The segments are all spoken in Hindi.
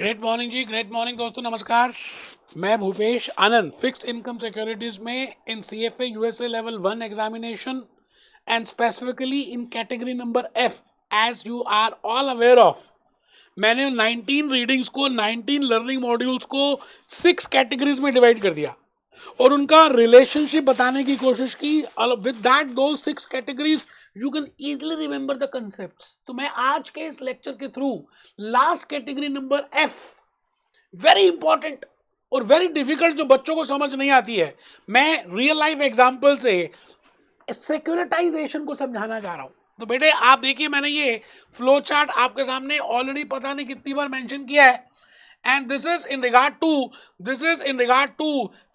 Great morning ji, great morning दोस्तों, नमस्कार। मैं Bhupesh Anand, fixed income securities में in CFA USA level 1 examination and specifically in category number F, as you are all aware of, मैंने 19 रीडिंग्स को, 19 लर्निंग मॉड्यूल्स को 6 कैटेगरीज में डिवाइड कर दिया और उनका रिलेशनशिप बताने की कोशिश की। विद दैट दो 6 categories you can easily remember the concepts. तो मैं आज के इस लेक्चर के through last category number F, very important और वेरी डिफिकल्ट, जो बच्चों को समझ नहीं आती है, मैं रियल लाइफ एग्जांपल से सिक्योरिटाइजेशन को समझाना चाह रहा हूं। तो बेटे आप देखिए, मैंने ये फ्लो चार्ट आपके सामने ऑलरेडी पता नहीं कितनी बार मेंशन किया है, and this is in regard to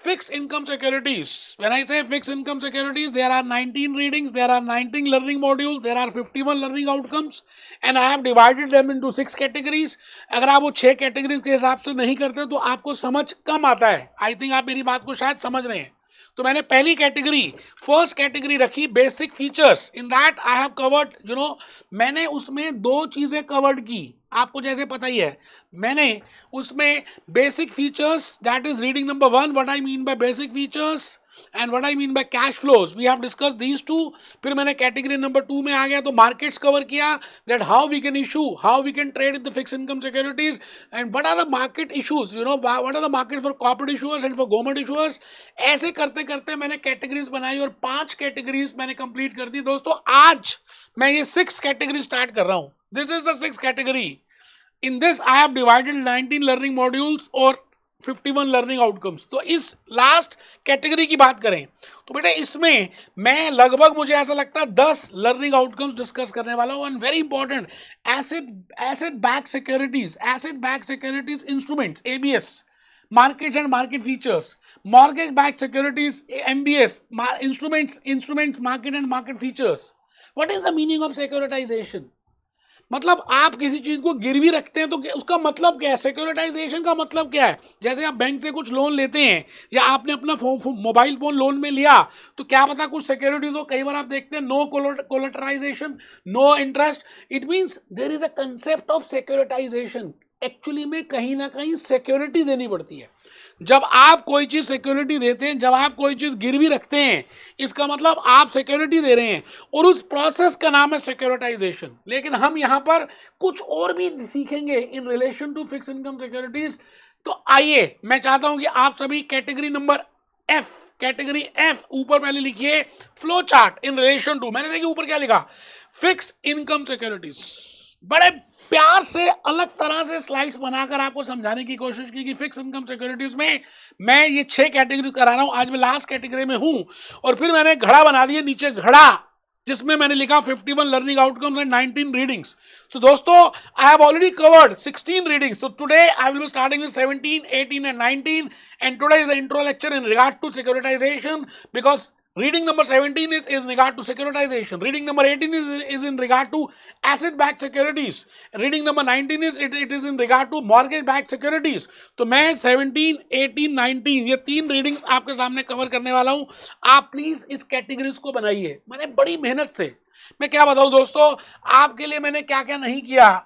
fixed income securities. When I say fixed income securities, there are 19 readings, there are 19 learning modules, there are 51 learning outcomes, and I have divided them into 6 categories. अगर आप वो 6 categories के हिसाब से नहीं करते तो आपको समझ कम आता है। आई थिंक आप मेरी बात को शायद समझ रहे हैं। तो मैंने पहली कैटेगरी, फर्स्ट कैटेगरी रखी basic features. In that I have covered, मैंने उसमें 2 चीजें कवर्ड की, आपको जैसे पता ही है। मैंने उसमें basic features, that is reading number 1, what I mean by basic features and what I mean by cash flows, we have discuss these 2। फिर मैंने कैटेगरी नंबर 2 में आ गया तो मार्केट्स कवर किया, that how we can issue, how we can trade the fixed income securities and what are the market issues, what are the market for corporate issuers and for government issuers. ऐसे करते करते मैंने कैटेगरीज बनाई और 5 कैटेगरीज मैंने कंप्लीट कर दी। दोस्तों आज मैं ये 6 कैटेगरी स्टार्ट कर रहा हूं। This is the 6th category. In this I have divided 19 learning modules और 51 learning outcomes। तो इस लास्ट कैटेगरी की बात करें तो बेटा इसमें मैं लगभग, मुझे ऐसा लगता है, 10 लर्निंग आउटकम्स डिस्कस करने वाला हूं। And very important, asset back securities instruments, ABS, markets and market features, mortgage backed securities, MBS, instruments, market and market features. What is the meaning of securitization? मतलब आप किसी चीज को गिरवी रखते हैं तो उसका मतलब क्या है? सिक्योरिटाइजेशन का मतलब क्या है? जैसे आप बैंक से कुछ लोन लेते हैं या आपने अपना मोबाइल फोन लोन में लिया तो क्या पता कुछ सिक्योरिटीज हो। कई बार आप देखते हैं no collateralization, no interest. It means there is a concept of securitization. Actually में कहीं ना कहीं सिक्योरिटी देनी पड़ती है। जब आप कोई चीज सिक्योरिटी देते हैं, जब आप कोई चीज गिरवी रखते हैं, इसका मतलब आप सिक्योरिटी दे रहे हैं और उस प्रोसेस का नाम है सिक्योरिटाइजेशन। लेकिन हम यहां पर कुछ और भी सीखेंगे in relation to fix income securities. तो आइए, मैं चाहता हूं कि आप सभी कैटेगरी नंबर F ऊपर पहले लिखिए flow chart in relation to. मैंने देखिए ऊपर क्या लिखा, फिक्स्ड इनकम सिक्योरिटीज। बड़े प्यार से अलग तरह से स्लाइड्स बनाकर आपको समझाने की कोशिश की कि फिक्स इनकम सिक्योरिटीज में मैं ये 6 कैटेगरी करा रहा हूं। आज मैं लास्ट कैटेगरी में हूं और फिर मैंने घड़ा बना दिया, नीचे घड़ा, जिसमें मैंने लिखा 51 लर्निंग आउटकम्स एंड 19 रीडिंग्स। तो दोस्तों I have already covered 16 readings. So today I will be starting with 17, 18 and 19, and today is an intro lecture in regard to securitization, because reading number 17 is in regard to securitization. Reading number 18 is in regard to asset-backed securities. Reading number 19 is it is in regard to mortgage-backed securities. तो मैं 17, 18, 19 ये 3 रीडिंग्स आपके सामने कवर करने वाला हूं। आप प्लीज इस कैटेगरीज को बनाइए। मैंने बड़ी मेहनत से, मैं क्या बताऊं दोस्तों, आपके लिए मैंने क्या क्या नहीं किया,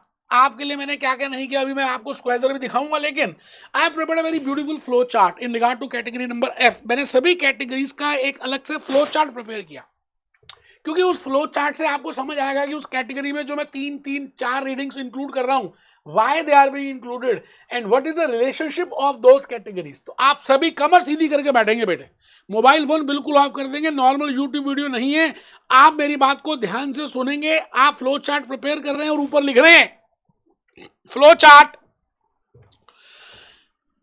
अभी मैं आपको स्क्वायर भी दिखाऊंगा। लेकिन I have prepared a very beautiful flow chart in regard to category number F। मैंने सभी कैटेगरीज का एक अलग से फ्लो चार्ट प्रिपेयर किया, क्योंकि उस फ्लो चार्ट से आपको समझ आएगा कि उस कैटेगरी में जो मैं 4 रीडिंग्स इंक्लूड कर रहा हूं, why they are being included and what is the relationship of those categories। तो आप सभी कमर सीधी करके बैठेंगे बेटे, मोबाइल फोन बिल्कुल ऑफ कर देंगे, नॉर्मल यूट्यूब वीडियो नहीं है। आप मेरी बात को ध्यान से सुनेंगे। आप फ्लो चार्ट प्रिपेयर कर रहे हैं और ऊपर लिख रहे हैं flow chart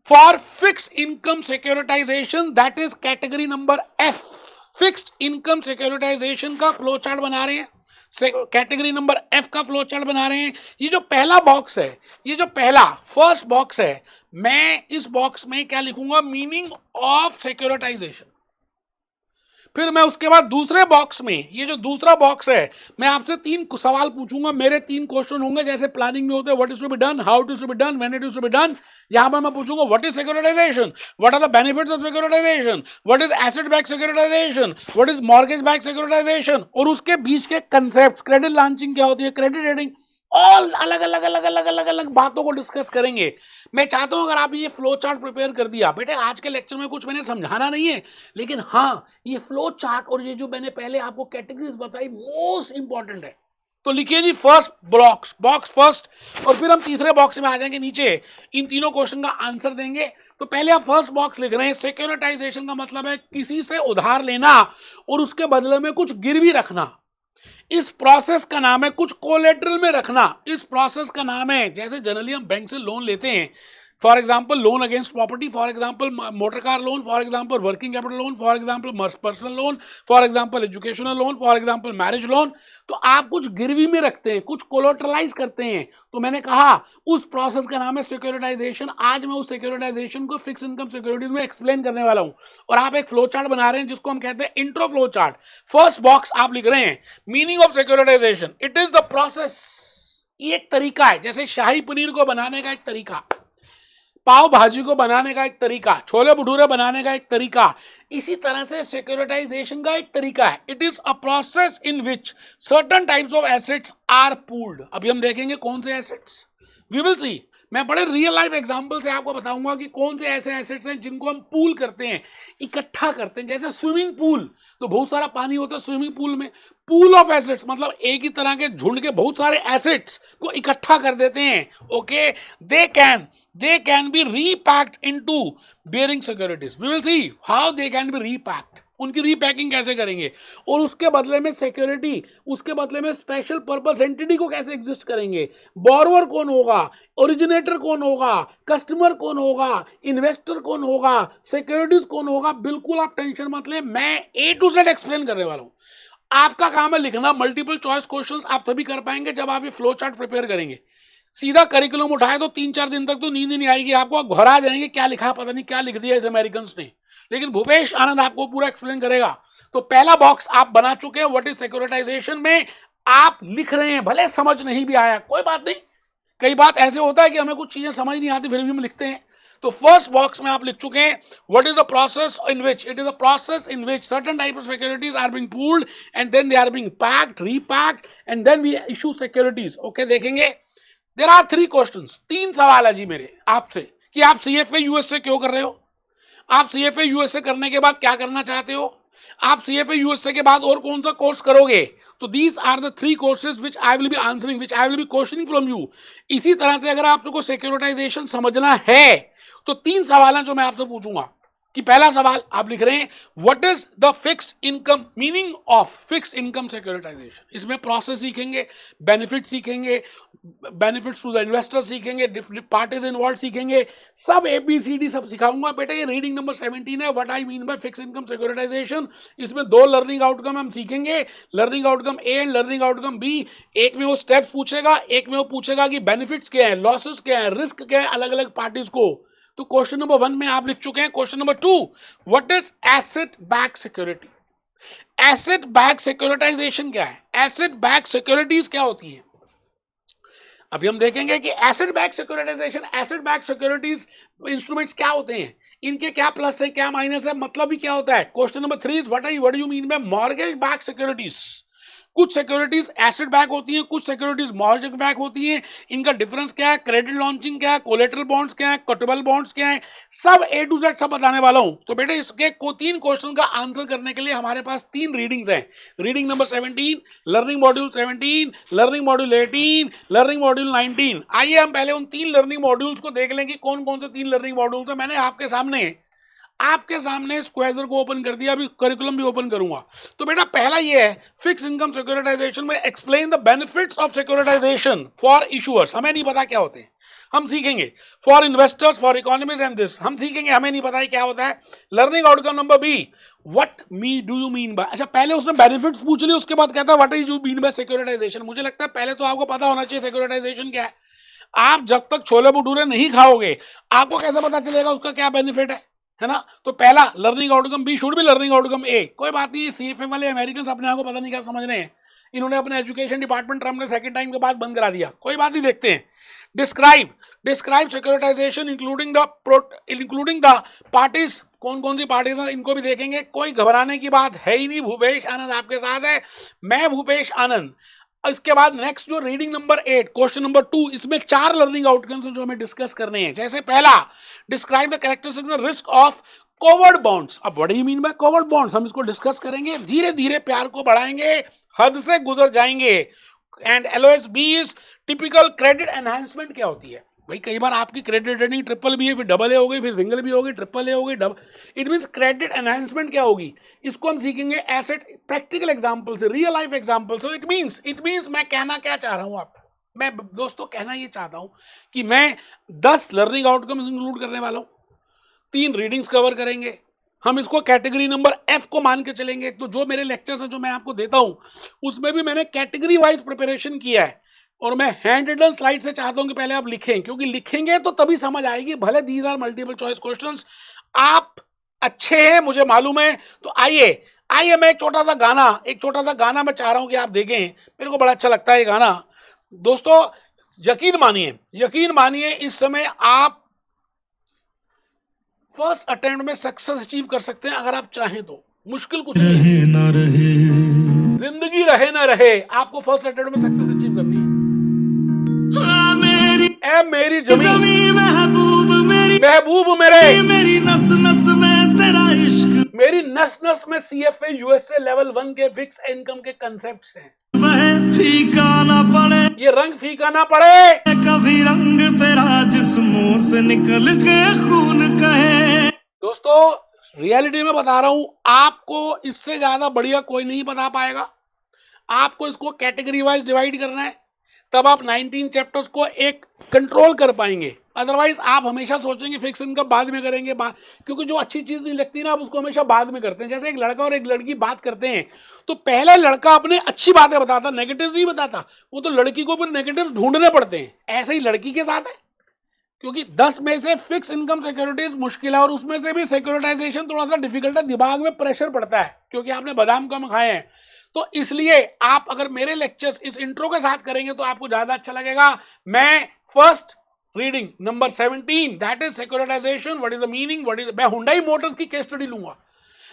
for fixed income securitization, that is category number F। Fixed income securitization का फ्लो चार्ट बना रहे हैं, कैटेगरी नंबर F का फ्लो चार्ट बना रहे हैं। ये जो पहला बॉक्स है, ये जो पहला फर्स्ट बॉक्स है, मैं इस बॉक्स में क्या लिखूंगा, मीनिंग ऑफ सिक्योरिटाइजेशन। फिर मैं उसके बाद दूसरे बॉक्स में, ये जो दूसरा बॉक्स है, मैं आपसे 3 सवाल पूछूंगा। मेरे 3 क्वेश्चन होंगे, जैसे प्लानिंग में होते हैं, what is to be done, how it is to be done, when it is to be done. यहां पर मैं पूछूंगा what is securitization, what are the benefits of securitization, what is asset back securitization, what is mortgage back securitization, और उसके बीच के कंसेप्ट, क्रेडिट लॉन्चिंग क्या होती है, क्रेडिट रेटिंग ऑल अलग अलग अलग अलग अलग अलग बातों को डिस्कस करेंगे। मैं चाहता हूं अगर आप ये फ्लो चार्ट प्रिपेयर कर दिया, बेटे आज के लेक्चर में कुछ मैंने समझाना नहीं है, लेकिन हाँ ये फ्लो चार्ट और ये जो मैंने पहले आपको कैटेगरीज बताई मोस्ट इंपॉर्टेंट है। तो लिखिए जी फर्स्ट बॉक्स फर्स्ट, और फिर हम तीसरे बॉक्स में आ जाएंगे नीचे, इन तीनों क्वेश्चन का आंसर देंगे। तो पहले आप फर्स्ट बॉक्स लिख रहे हैं, सिक्योरिटाइजेशन का मतलब है किसी से उधार लेना और उसके बदले में कुछ गिरवी रखना। इस प्रोसेस का नाम है कुछ कोलेटरल में रखना। इस प्रोसेस का नाम है, जैसे जनरली हम बैंक से लोन लेते हैं, for example loan against property, for example motor car loan, for example working capital loan, for example personal loan, for example educational loan, for example marriage loan. तो आप कुछ गिरवी में रखते हैं, कुछ कोलेटरलाइज करते हैं। तो मैंने कहा उस प्रोसेस का नाम है सिक्योरिटाइजेशन। आज मैं उस सिक्योरिटाइजेशन को फिक्स इनकम सिक्योरिटीज में एक्सप्लेन करने वाला हूं। और आप एक फ्लो चार्ट बना रहे हैं जिसको हम कहते हैं intro flow chart. First box आप लिख रहे हैं meaning of securitization, it is the process. ये एक तरीका है, जैसे शाही पनीर को बनाने का एक तरीका, पाव भाजी को बनाने का एक तरीका, छोले भटूरे बनाने का एक तरीका, इसी तरह से सिक्योरिटाइजेशन का एक तरीका है। It is a process in which certain types of assets are pooled. अभी हम देखेंगे कौन से एसेट्स, वी विल सी। मैं बड़े रियल लाइफ एग्जांपल से आपको बताऊंगा कि कौन से ऐसे एसेट्स हैं जिनको हम पूल करते हैं, इकट्ठा करते हैं। जैसे स्विमिंग पूल, तो बहुत सारा पानी होता है स्विमिंग पूल में, पूल ऑफ एसेट्स मतलब एक ही तरह के झुंड के बहुत सारे एसेट्स को इकट्ठा कर देते हैं। Okay, they can be repacked into bearing securities. We will see how they can be repacked. उनकी रीपैकिंग कैसे करेंगे, और उसके बदले में सिक्योरिटी, उसके बदले में स्पेशल पर्पस एंटिटी को कैसे एग्जिस्ट करेंगे, बोरोवर कौन होगा, ओरिजिनेटर कौन होगा, कस्टमर कौन होगा, इन्वेस्टर कौन होगा, सिक्योरिटीज कौन होगा। बिल्कुल आप टेंशन मत लें, मैं ए टू जेड एक्सप्लेन करने वाला हूं। आपका काम है लिखना। मल्टीपल चॉइस क्वेश्चंस आप तभी कर पाएंगे जब आप ये फ्लो चार्ट प्रिपेयर करेंगे। सीधा करिकुलम उठाए तो 3-4 दिन तक तो नींद ही नहीं आएगी आपको, घर आ जाएंगे क्या लिखा पता नहीं क्या लिख दिया इस अमेरिकन ने। लेकिन भूपेश आनंद आपको पूरा एक्सप्लेन करेगा। तो पहला बॉक्स आप बना चुके हैं, व्हाट इज सिक्योरिटाइजेशन में आप लिख रहे हैं, भले समझ नहीं भी आया कोई बात नहीं। कई बात ऐसे होता है कि हमें कुछ चीजें समझ नहीं आती फिर भी हम लिखते हैं। तो फर्स्ट बॉक्स में आप लिख चुके हैं what is a process in which, it is a process in which certain type of securities are being pooled and then they are being packed, repacked and then we issue securities. Okay, देखेंगे देयर आर 3 क्वेश्चंस, 3 सवाल है जी मेरे आपसे कि आप सीएफए यूएसए क्यों कर रहे हो, आप सीएफए यूएसए करने के बाद क्या करना चाहते हो, आप सीएफए यूएसए के बाद और कौन सा कोर्स करोगे। तो these are the 3 courses which I will be answering, which I will be questioning from you. इसी तरह से अगर आपको सिक्योरिटाइजेशन समझना है तो 3 सवाल हैं जो मैं आपसे पूछूंगा। कि पहला सवाल आप लिख रहे हैं what is the fixed income, meaning of fixed income securitization. इसमें प्रोसेस सीखेंगे, बेनिफिट सीखेंगे, बेनिफिट्स टू द इन्वेस्टर सीखेंगे, डिफरेंट पार्टीज इन्वॉल्व सीखेंगे, सब ABCD सब सिखाऊंगा बेटा। ये रीडिंग नंबर 17 है, what I mean by fixed income securitization. इसमें 2 लर्निंग आउटकम हम सीखेंगे, learning outcome A and learning outcome B. एक में वो स्टेप्स पूछेगा, एक में वो पूछेगा कि बेनिफिट्स क्या है, लॉसेस क्या है, रिस्क क्या है अलग अलग पार्टीज को। तो क्वेश्चन नंबर 1 में आप लिख चुके हैं। Question number 2, what is asset back security. Asset back securitization क्या है, एसेट बैक सिक्योरिटीज क्या होती है। अभी हम देखेंगे कि asset back securitization, asset back securities instruments क्या होते हैं, इनके क्या प्लस है क्या माइनस है, मतलब भी क्या होता है। Question number 3 is what do you mean bye mortgage back securities. कुछ सिक्योरिटीज एसेट बैक होती हैं, कुछ सिक्योरिटीज मॉर्गेज बैक होती हैं, इनका डिफरेंस क्या है, क्रेडिट लॉन्चिंग क्या है, कोलेटरल बॉन्ड्स क्या है, कटेबल बॉन्ड्स क्या है, सब A to Z सब बताने वाला हूं। तो बेटे इसके 3 क्वेश्चन का आंसर करने के लिए हमारे पास 3 रीडिंग्स हैं। Reading number 17, learning module 17, learning module 18, learning module 19। आइए हम पहले उन 3 लर्निंग मॉड्यूल्स को देख लें कि कौन कौन से 3 लर्निंग मॉड्यूल्स हैं। मैंने आपके सामने स्क्वेजर को ओपन कर दिया, अभी करिकुलम भी ओपन करूंगा। तो बेटा पहला ये है फिक्स इनकम सिक्योरिटाइजेशन में explain the benefits of securitization for issuers. हमें नहीं पता क्या होते हैं, हम सीखेंगे। For investors, for economist and this हम सीखेंगे, हमें नहीं पता है क्या होता है। Learning outcome number B, what do you mean by. अच्छा पहले उसने बेनिफिट्स पूछ लिए, उसके बाद कहता है what is you mean by securitization. मुझे लगता है पहले तो आपको पता होना चाहिए सिक्योरिटाइजेशन क्या है। आप जब तक छोले भटूरे नहीं खाओगे आपको कैसे पता चलेगा उसका क्या बेनिफिट है ना। तो पहला learning outcome B should be learning outcome A. कोई बात नहीं, सीएफए वाले अमेरिकन अपने आप को पता नहीं क्या समझ रहे हैं, इन्होंने अपने एजुकेशन डिपार्टमेंट ट्रम्प ने सेकंड टाइम के बाद बंद करा दिया। कोई बात नहीं, देखते हैं। Describe securitization including the parties. कौन कौन सी पार्टीज हैं इनको भी देखेंगे। कोई घबराने की बात है ही नहीं, भूपेश आनंद आपके साथ है। मैं भूपेश आनंद इसके बाद नेक्स्ट जो रीडिंग नंबर 8 क्वेश्चन नंबर 2, इसमें 4 लर्निंग आउटकम्स जो हमें डिस्कस करने हैं। जैसे पहला, describe the characteristics and risk of covered bonds. अब what do you mean by covered bonds, हम इसको डिस्कस करेंगे। धीरे धीरे प्यार को बढ़ाएंगे, हद से गुजर जाएंगे। And LOSB is typical credit enhancement. क्या होती है भाई, कई बार आपकी क्रेडिट रेटिंग ट्रिपल भी है, फिर डबल ए हो गई, फिर सिंगल भी होगी, ट्रिपल ए हो गई, double. It means credit enhancement क्या होगी, इसको हम सीखेंगे एसेट प्रैक्टिकल एग्जांपल से, रियल लाइफ एग्जांपल से। इट मींस मैं कहना क्या चाह रहा हूं आप, मैं दोस्तों कहना ये चाहता हूं कि मैं 10 लर्निंग आउटकम्स इंक्लूड करने वाला हूं, 3 रीडिंग्स कवर करेंगे, हम इसको कैटेगरी नंबर F को मान के चलेंगे। तो जो मेरे लेक्चर्स हैं जो मैं आपको देता हूं, उसमें भी मैंने कैटेगरी वाइज प्रिपरेशन किया है, और मैं हैंड रिटन स्लाइड से चाहता हूं कि पहले आप लिखें, क्योंकि लिखेंगे तो तभी समझ आएगी। भले these are multiple choice questions, आप अच्छे हैं मुझे मालूम है। तो आइए मैं एक छोटा सा गाना मैं चाह रहा हूं कि आप देखें, मेरे को बड़ा अच्छा लगता है ये गाना। दोस्तों यकीन मानिए इस समय आप फर्स्ट अटेम्प्ट में सक्सेस अचीव कर सकते हैं अगर आप चाहें तो। मुश्किल कुछ नहीं है, ना रहे जिंदगी रहे ना रहे, आपको फर्स्ट अटेम्प्ट में सक्सेस अचीव करनी है। मेरी जमीन महबूब मेरे, मेरी नस नस में तेरा इश्क, मेरी नस नस में CFA USA लेवल 1 के फिक्स इनकम के कंसेप्ट्स हैं। फीका ना पड़े, ये रंग फीका ना पड़े, कभी रंग तेरा जिस्मों से निकल के खून कहे। दोस्तों रियलिटी में बता रहा हूं, आपको इससे ज्यादा बढ़िया कोई नहीं बता पाएगा। आपको इसको कैटेगरी वाइज डिवाइड करना है, तब आप 19 चैप्टर्स को एक कंट्रोल कर पाएंगे। अदरवाइज आप हमेशा सोचेंगे फिक्स इनकम बाद में करेंगे, क्योंकि जो अच्छी चीज नहीं लगती ना, आप उसको हमेशा बाद में करते हैं। जैसे एक लड़का और एक लड़की बात करते हैं, तो पहले लड़का अपने अच्छी बातें बताता, नेगेटिव नहीं बताता, वो तो लड़की को फिर नेगेटिव ढूंढने पड़ते हैं। ऐसे ही लड़की के साथ है, क्योंकि 10 में से फिक्स इनकम सिक्योरिटीज मुश्किल है, और उसमें से भी सिक्योरिटाइजेशन थोड़ा सा डिफिकल्ट है, दिमाग में प्रेशर पड़ता है, क्योंकि आपने बादाम कम खाए हैं। तो इसलिए आप अगर मेरे लेक्चर्स इस इंट्रो के साथ करेंगे तो आपको ज्यादा अच्छा लगेगा। मैं first reading number 17, that is securitization, what is the meaning, what is, मैं हुंडई मोटर्स की केस स्टडी लूंगा।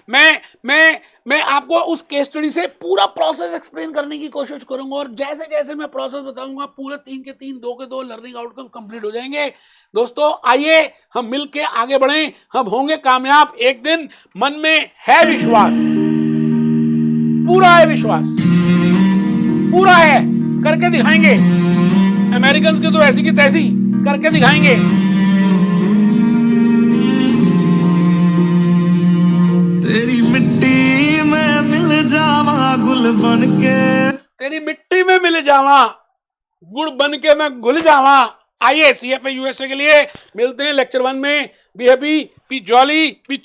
मैं आपको उस केस स्टडी से पूरा प्रोसेस एक्सप्लेन करने की कोशिश करूंगा, और जैसे जैसे मैं प्रोसेस बताऊंगा पूरे 3 के 3, 2 के 2 लर्निंग आउटकम कंप्लीट हो जाएंगे। दोस्तों आइए हम मिलके आगे बढ़ें, हम होंगे कामयाब एक दिन। मन में है विश्वास, पूरा है विश्वास, पूरा है, करके दिखाएंगे। अमेरिकन की तो ऐसी की तैसी करके दिखाएंगे। तेरी मिट्टी में मिल जावा गुल बनके, तेरी मिट्टी में मिल जावा गुड़ बनके मैं घुल जावा। आइए CFA USA के लिए मिलते हैं लेक्चर 1 में। Be happy, be jolly, B